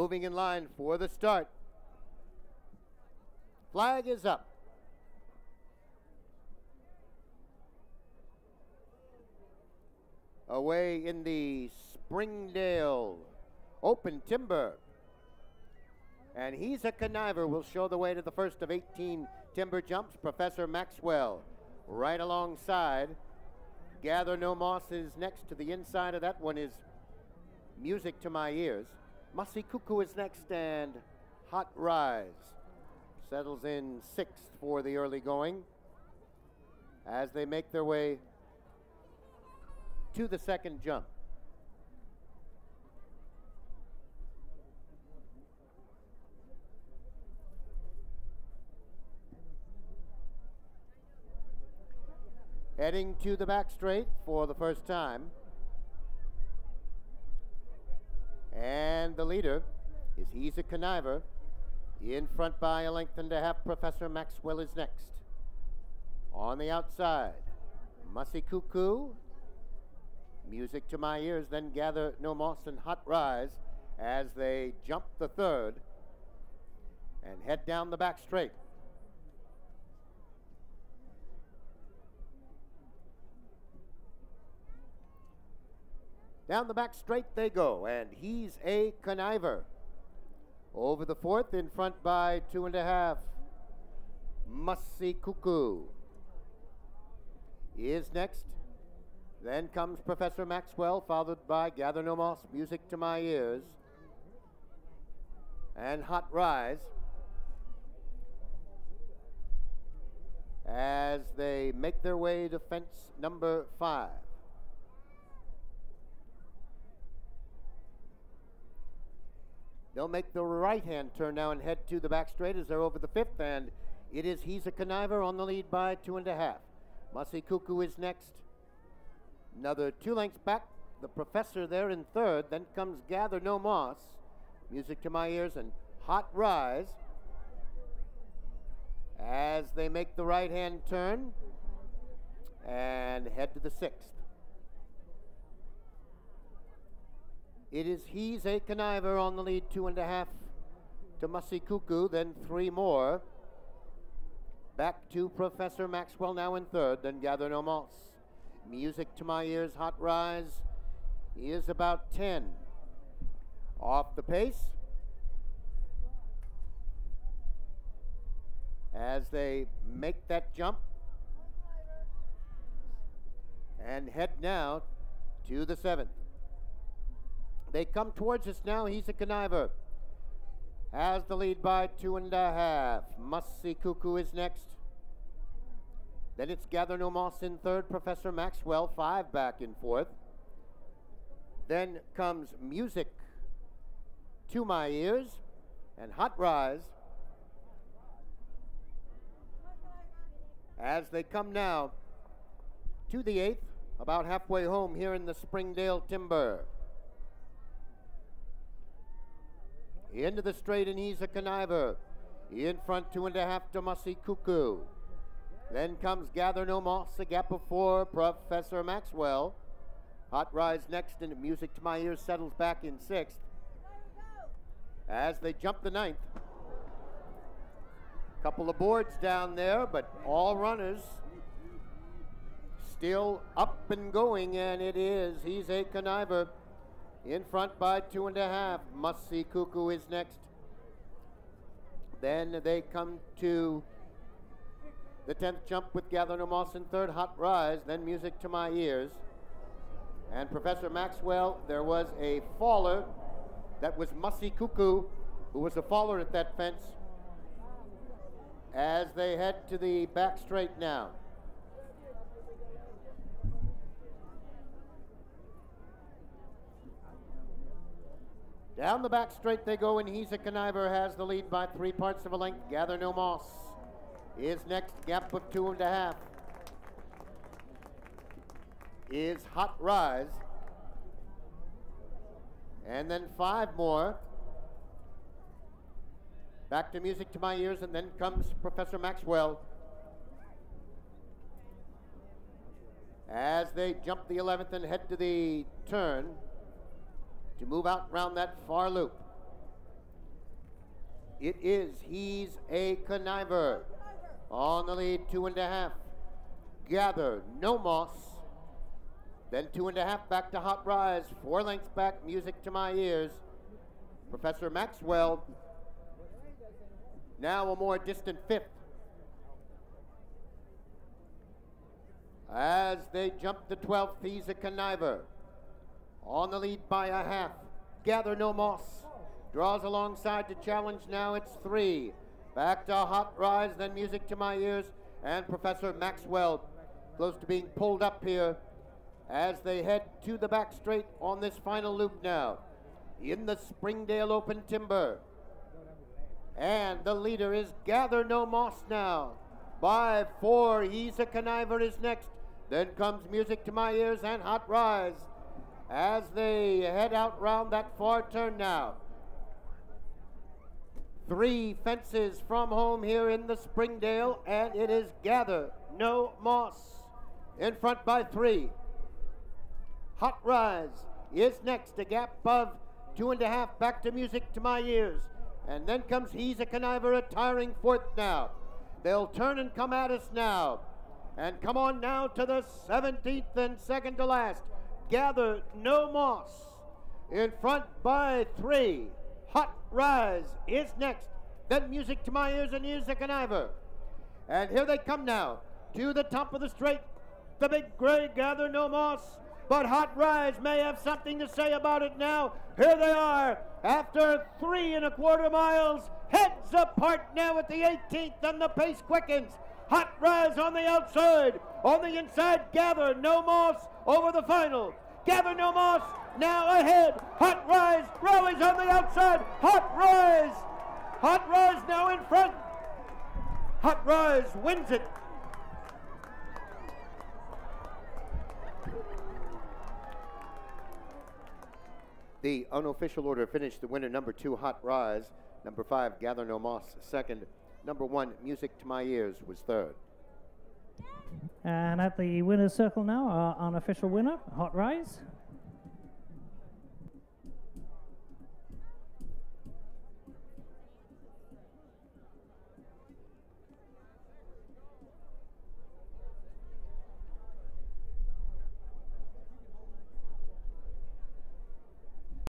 moving in line for the start. Flag is up. Away in the Springdale Open Timber. And He's a Conniver will show the way to the first of 18 timber jumps. Professor Maxwell right alongside. Gather No Moss is next. To the inside of that one is Music to My Ears. Mussy Cuckoo is next, and Hot Rise settles in sixth for the early going as they make their way to the second jump. Heading to the back straight for the first time. And the leader is He's a Conniver. In front by a length and a half, Professor Maxwell is next. On the outside, Mussy Cuckoo, Music to My Ears, then Gather No Moss and Hot Rise as they jump the third and head down the back straight. Down the back straight they go, and He's a Conniver. Over the fourth, in front by 2.5, Mussy Cuckoo is next. Then comes Professor Maxwell, followed by Gather No Moss, Music to My Ears, and Hot Rise as they make their way to fence number 5. They'll make the right-hand turn now and head to the back straight as they're over the fifth, and it is He's a Conniver on the lead by 2.5. Mussy Cuckoo is next. Another 2 lengths back, the Professor there in third. Then comes Gather No Moss, Music to My Ears, and Hot Rise as they make the right-hand turn and head to the sixth. It is He's a Conniver on the lead, 2.5 to Mussy Cuckoo, then 3 more. Back to Professor Maxwell now in third, then Gather No Moss. Music to My Ears, Hot Rise is about 10. Off the pace as they make that jump and head now to the seventh. They come towards us now. He's a Conniver. Has the lead by 2.5. Mussy Cuckoo is next. Then it's Gather No Moss in third. Professor Maxwell, 5 back in fourth. Then comes Music to My Ears and Hot Rise as they come now to the eighth, about halfway home here in the Springdale Timber. Into the straight, and He's a Conniver. In front, 2.5 to Mussy Cuckoo. Then comes Gather No Moss, a gap of 4, Professor Maxwell. Hot Rise next, and Music to My Ears settles back in sixth. As they jump the ninth. Couple of boards down there, but all runners still up and going, and it is He's a Conniver. In front by 2.5. Mussy Cuckoo is next. Then they come to the 10th jump with Gather No Moss in third, Hot Rise, then Music to My Ears. And Professor Maxwell, there was a faller. That was Mussy Cuckoo, who was a faller at that fence. As they head to the back straight now. Down the back straight they go, and He's a Conniver has the lead by 3 parts of a length. Gather No Moss is next, gap of 2.5. Is Hot Rise. And then 5 more. Back to Music to My Ears, and then comes Professor Maxwell. As they jump the 11th and head to the turn to move out around that far loop. it is He's a Conniver. On the lead, 2.5. Gather No Moss. Then 2.5 back to Hot Rise. 4 lengths back, Music to My Ears. Professor Maxwell. Now a more distant 5th. As they jump the 12th, He's a Conniver. On the lead by a half. Gather No Moss. Draws alongside to challenge now. It's 3. Back to Hot Rise, then Music to My Ears. And Professor Maxwell close to being pulled up here as they head to the back straight on this final loop now. In the Springdale Open Timber. And the leader is Gather No Moss now. By 4, He's a Conniver is next. Then comes Music to My Ears and Hot Rise as they head out round that far turn now. 3 fences from home here in the Springdale, and it is Gather No Moss in front by 3. Hot Rise is next, a gap of 2.5 back to Music to My Ears. And then comes He's a Conniver, a tiring 4th now. They'll turn and come at us now. And come on now to the 17th and second to last. Gather No Moss in front by 3. Hot Rise is next. Then Music to My Ears and He's a Conniver. And here they come now to the top of the straight. The big gray Gather No Moss. But Hot Rise may have something to say about it now. Here they are after 3 1/4 miles. Heads apart now at the 18th, and the pace quickens. Hot Rise on the outside. On the inside, Gather No Moss over the final. Gather No Moss now ahead. Hot Rise rallies on the outside. Hot Rise now in front. Hot Rise wins it. The unofficial order finished. The winner, number 2, Hot Rise. Number 5, Gather No Moss, second. Number 1, Music to My Ears, was third. And at the winner's circle now, our unofficial winner, Hot Rise.